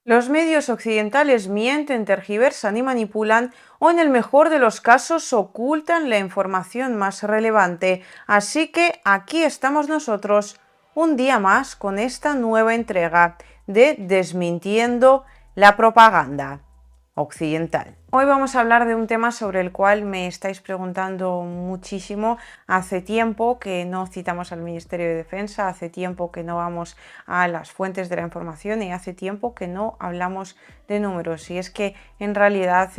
Los medios occidentales mienten, tergiversan y manipulan, o en el mejor de los casos ocultan la información más relevante. Así que aquí estamos nosotros un día más con esta nueva entrega de Desmintiendo la propaganda occidental. Hoy vamos a hablar de un tema sobre el cual me estáis preguntando muchísimo. Hace tiempo que no citamos al Ministerio de Defensa, hace tiempo que no vamos a las fuentes de la información y hace tiempo que no hablamos de números. Y es que en realidad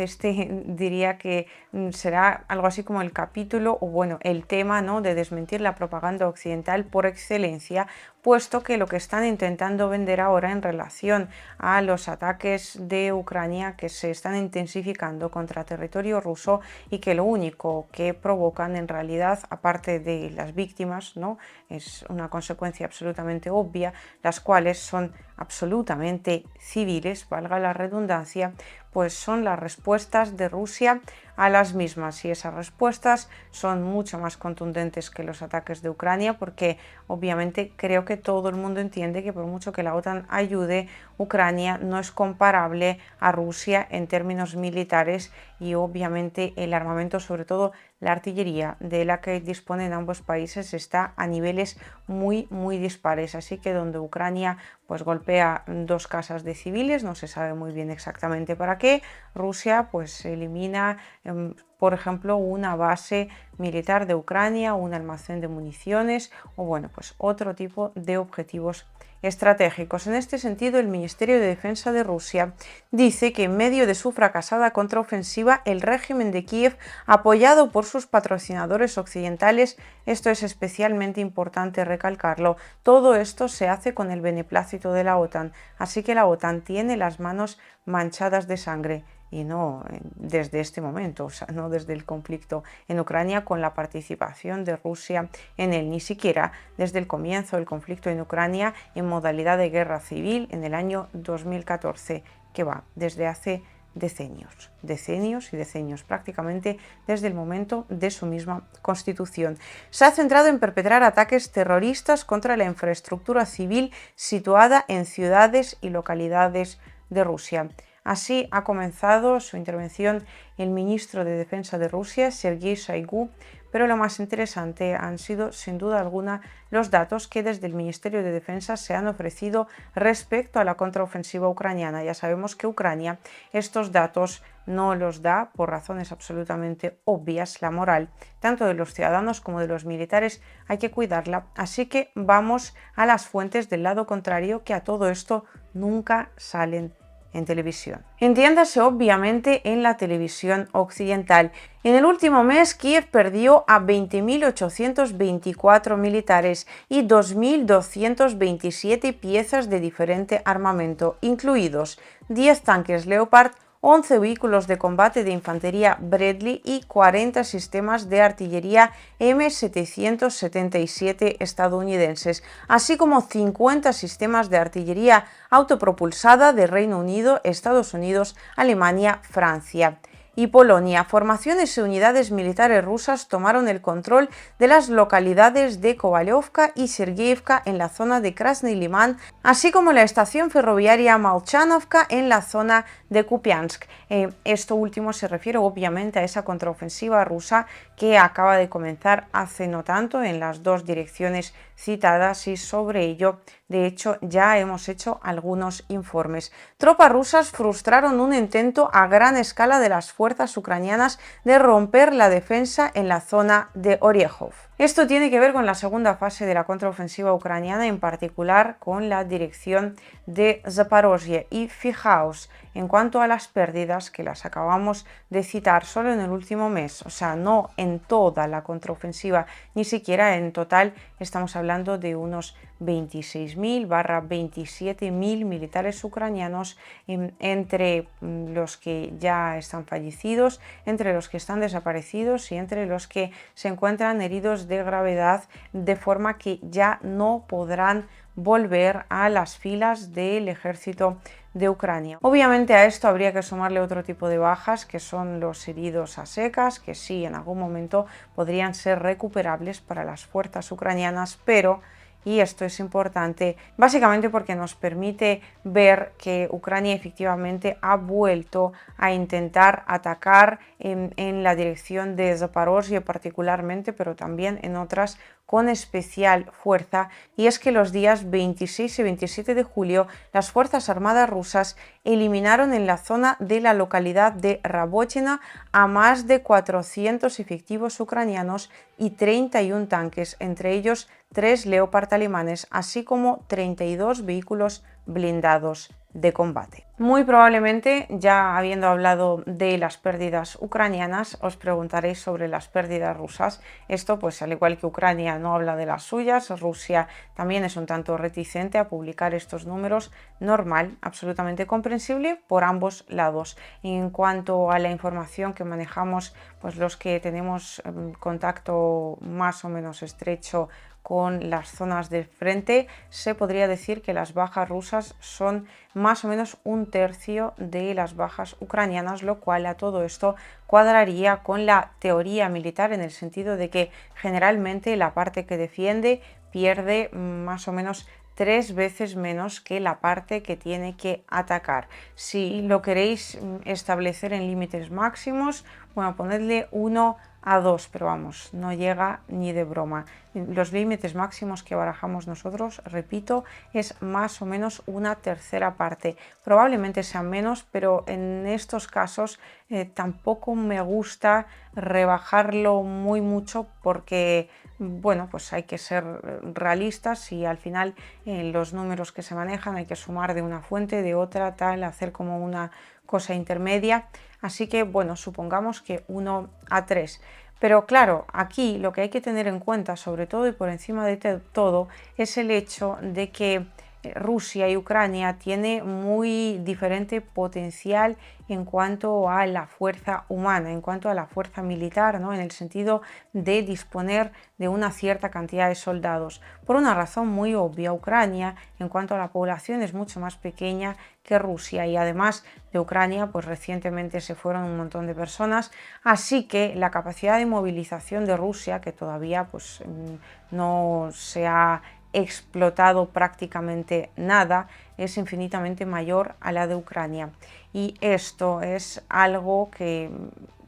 diría que será algo así como el capítulo o bueno, el tema, ¿no?, de desmentir la propaganda occidental por excelencia, puesto que lo que están intentando vender ahora en relación a los ataques de Ucrania que se están intensificando contra territorio ruso y que lo único que provocan en realidad, aparte de las víctimas, ¿no?, es una consecuencia absolutamente obvia, las cuales son absolutamente civiles, valga la redundancia, pues son las respuestas de Rusia a las mismas, y esas respuestas son mucho más contundentes que los ataques de Ucrania, porque obviamente creo que todo el mundo entiende que por mucho que la OTAN ayude, Ucrania no es comparable a Rusia en términos militares, y obviamente el armamento, sobre todo la artillería de la que disponen ambos países, está a niveles muy dispares. Así que donde Ucrania pues golpea dos casas de civiles, no se sabe muy bien exactamente para qué, Rusia pues elimina por ejemplo, una base militar de Ucrania, un almacén de municiones o bueno, pues otro tipo de objetivos estratégicos. En este sentido, el Ministerio de Defensa de Rusia dice que en medio de su fracasada contraofensiva, el régimen de Kiev, apoyado por sus patrocinadores occidentales, esto es especialmente importante recalcarlo, todo esto se hace con el beneplácito de la OTAN, así que la OTAN tiene las manos manchadas de sangre. Y no desde este momento, o sea, no desde el conflicto en Ucrania con la participación de Rusia en él, ni siquiera desde el comienzo del conflicto en Ucrania en modalidad de guerra civil en el año 2014, que va desde hace decenios y decenios, prácticamente desde el momento de su misma constitución. Se ha centrado en perpetrar ataques terroristas contra la infraestructura civil situada en ciudades y localidades de Rusia. Así ha comenzado su intervención el ministro de Defensa de Rusia, Sergei Shoigu, pero lo más interesante han sido, sin duda alguna, los datos que desde el Ministerio de Defensa se han ofrecido respecto a la contraofensiva ucraniana. Ya sabemos que Ucrania estos datos no los da por razones absolutamente obvias. La moral, tanto de los ciudadanos como de los militares, hay que cuidarla. Así que vamos a las fuentes del lado contrario, que a todo esto nunca salen en televisión. Entiéndase obviamente en la televisión occidental. En el último mes, Kiev perdió a 20.824 militares y 2.227 piezas de diferente armamento, incluidos 10 tanques Leopard, 11 vehículos de combate de infantería Bradley y 40 sistemas de artillería M777 estadounidenses, así como 50 sistemas de artillería autopropulsada de Reino Unido, Estados Unidos, Alemania, Francia y Polonia. Formaciones y unidades militares rusas tomaron el control de las localidades de Kovalyovka y Sergeyevka en la zona de Krasny Liman, así como la estación ferroviaria Molchanovka en la zona de Kupiansk. Esto último se refiere obviamente a esa contraofensiva rusa que acaba de comenzar hace no tanto en las dos direcciones citadas, y sobre ello de hecho ya hemos hecho algunos informes. Tropas rusas frustraron un intento a gran escala de las fuerzas ucranianas de romper la defensa en la zona de Oryehov. Esto tiene que ver con la segunda fase de la contraofensiva ucraniana, en particular con la dirección de Zaporozhye. Y fijaos, en cuanto a las pérdidas, que las acabamos de citar solo en el último mes, o sea, no en toda la contraofensiva, ni siquiera en total, estamos hablando de unos 26.000–27.000 militares ucranianos, entre los que ya están fallecidos, entre los que están desaparecidos y entre los que se encuentran heridos de gravedad, de forma que ya no podrán volver a las filas del ejército de Ucrania. Obviamente a esto habría que sumarle otro tipo de bajas, que son los heridos a secas, que sí en algún momento podrían ser recuperables para las fuerzas ucranianas, pero y esto es importante básicamente porque nos permite ver que Ucrania efectivamente ha vuelto a intentar atacar en la dirección de Zaporozhye particularmente, pero también en otras con especial fuerza, y es que los días 26 y 27 de julio las Fuerzas Armadas rusas eliminaron en la zona de la localidad de Rabochina a más de 400 efectivos ucranianos y 31 tanques, entre ellos 3 Leopard alemanes, así como 32 vehículos blindados de combate. Muy probablemente, ya habiendo hablado de las pérdidas ucranianas, os preguntaréis sobre las pérdidas rusas. Esto, pues al igual que Ucrania no habla de las suyas, Rusia también es un tanto reticente a publicar estos números, normal, absolutamente comprensible por ambos lados. En cuanto a la información que manejamos, pues los que tenemos contacto más o menos estrecho con las zonas de frente, se podría decir que las bajas rusas son más o menos un tercio de las bajas ucranianas, lo cual a todo esto cuadraría con la teoría militar en el sentido de que generalmente la parte que defiende pierde más o menos 3 veces menos que la parte que tiene que atacar. Si lo queréis establecer en límites máximos, bueno, ponedle 1 a 2, pero vamos, no llega ni de broma. Los límites máximos que barajamos nosotros, repito, es más o menos una tercera parte. Probablemente sea menos, pero en estos casos tampoco me gusta rebajarlo muy mucho porque, bueno, pues hay que ser realistas y al final los números que se manejan hay que sumar de una fuente, de otra, tal, hacer como una cosa intermedia. Así que, bueno, supongamos que 1 a 3. Pero claro, aquí lo que hay que tener en cuenta, sobre todo y por encima de todo, es el hecho de que Rusia y Ucrania tienen muy diferente potencial en cuanto a la fuerza humana, en cuanto a la fuerza militar, ¿no? En el sentido de disponer de una cierta cantidad de soldados. Por una razón muy obvia, Ucrania, en cuanto a la población, es mucho más pequeña que Rusia, y además de Ucrania, pues recientemente se fueron un montón de personas, así que la capacidad de movilización de Rusia, que todavía pues no se ha explotado prácticamente nada, es infinitamente mayor a la de Ucrania. Y esto es algo que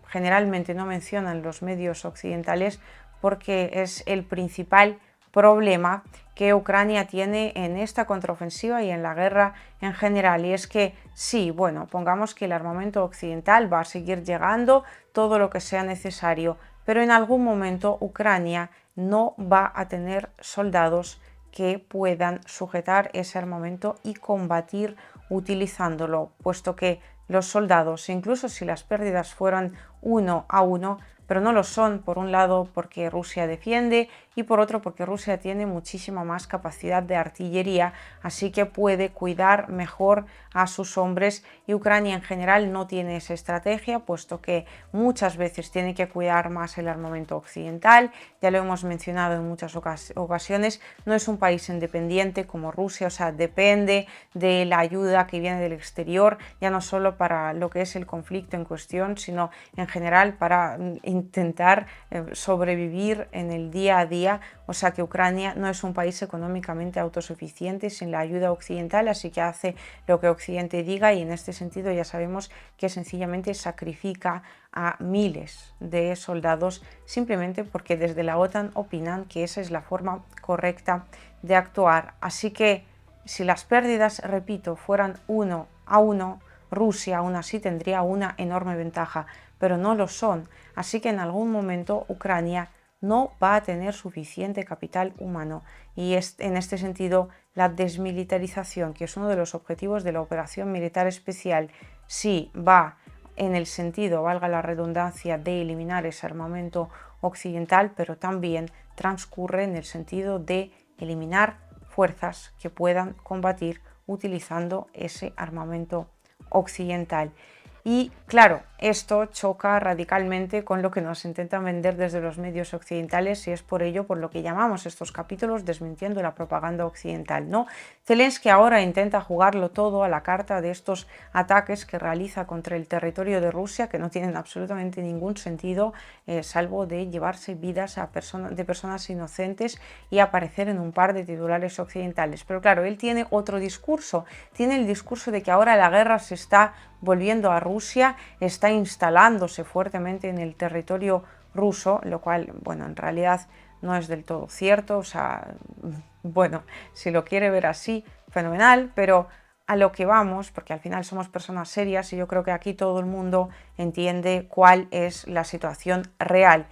generalmente no mencionan los medios occidentales porque es el principal problema que Ucrania tiene en esta contraofensiva y en la guerra en general. Y es que sí, bueno, pongamos que el armamento occidental va a seguir llegando todo lo que sea necesario, pero en algún momento Ucrania no va a tener soldados que puedan sujetar ese armamento y combatir utilizándolo, puesto que los soldados, incluso si las pérdidas fueran 1 a 1, pero no lo son, por un lado porque Rusia defiende y por otro porque Rusia tiene muchísima más capacidad de artillería, así que puede cuidar mejor a sus hombres, y Ucrania en general no tiene esa estrategia, puesto que muchas veces tiene que cuidar más el armamento occidental. Ya lo hemos mencionado en muchas ocasiones, no es un país independiente como Rusia, o sea, depende de la ayuda que viene del exterior, ya no solo para lo que es el conflicto en cuestión, sino en general para intentar sobrevivir en el día a día. O sea que Ucrania no es un país económicamente autosuficiente sin la ayuda occidental, así que hace lo que Occidente diga, y en este sentido ya sabemos que sencillamente sacrifica a miles de soldados simplemente porque desde la OTAN opinan que esa es la forma correcta de actuar. Así que si las pérdidas, repito, fueran 1 a 1, Rusia aún así tendría una enorme ventaja, pero no lo son. Así que en algún momento Ucrania no va a tener suficiente capital humano, y en este sentido la desmilitarización, que es uno de los objetivos de la operación militar especial, sí va en el sentido, valga la redundancia, de eliminar ese armamento occidental, pero también transcurre en el sentido de eliminar fuerzas que puedan combatir utilizando ese armamento occidental. Y claro, esto choca radicalmente con lo que nos intentan vender desde los medios occidentales y es por ello por lo que llamamos estos capítulos desmintiendo la propaganda occidental, ¿no? Zelensky ahora intenta jugarlo todo a la carta de estos ataques que realiza contra el territorio de Rusia que no tienen absolutamente ningún sentido, salvo de llevarse vidas de personas inocentes y aparecer en un par de titulares occidentales. Pero claro, él tiene otro discurso, tiene el discurso de que ahora la guerra se está volviendo a Rusia, está instalándose fuertemente en el territorio ruso, lo cual, bueno, en realidad no es del todo cierto, o sea, bueno, si lo quiere ver así, fenomenal, pero a lo que vamos, porque al final somos personas serias y yo creo que aquí todo el mundo entiende cuál es la situación real.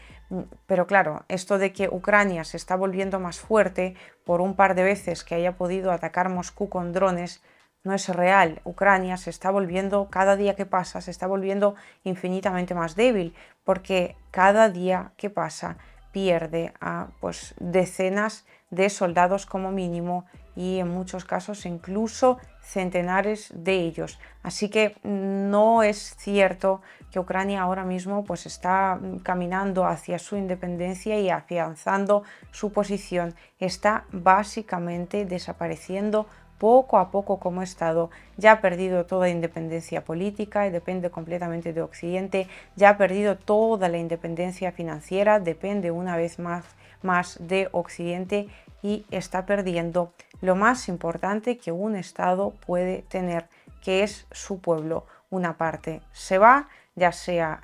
Pero claro, esto de que Ucrania se está volviendo más fuerte por un par de veces que haya podido atacar Moscú con drones, no es real. Ucrania se está volviendo, cada día que pasa, se está volviendo infinitamente más débil, porque cada día que pasa pierde a pues, decenas de soldados como mínimo y en muchos casos incluso centenares de ellos. Así que no es cierto que Ucrania ahora mismo pues está caminando hacia su independencia y afianzando su posición. Está básicamente desapareciendo poco a poco como Estado, ya ha perdido toda independencia política y depende completamente de Occidente, ya ha perdido toda la independencia financiera, depende una vez más de Occidente y está perdiendo lo más importante que un Estado puede tener, que es su pueblo. Una parte se va, ya sea,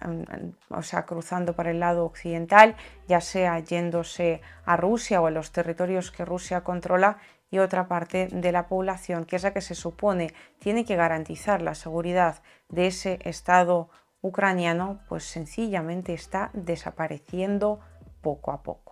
cruzando para el lado occidental, ya sea yéndose a Rusia o a los territorios que Rusia controla, y otra parte de la población, que es la que se supone tiene que garantizar la seguridad de ese Estado ucraniano, pues sencillamente está desapareciendo poco a poco.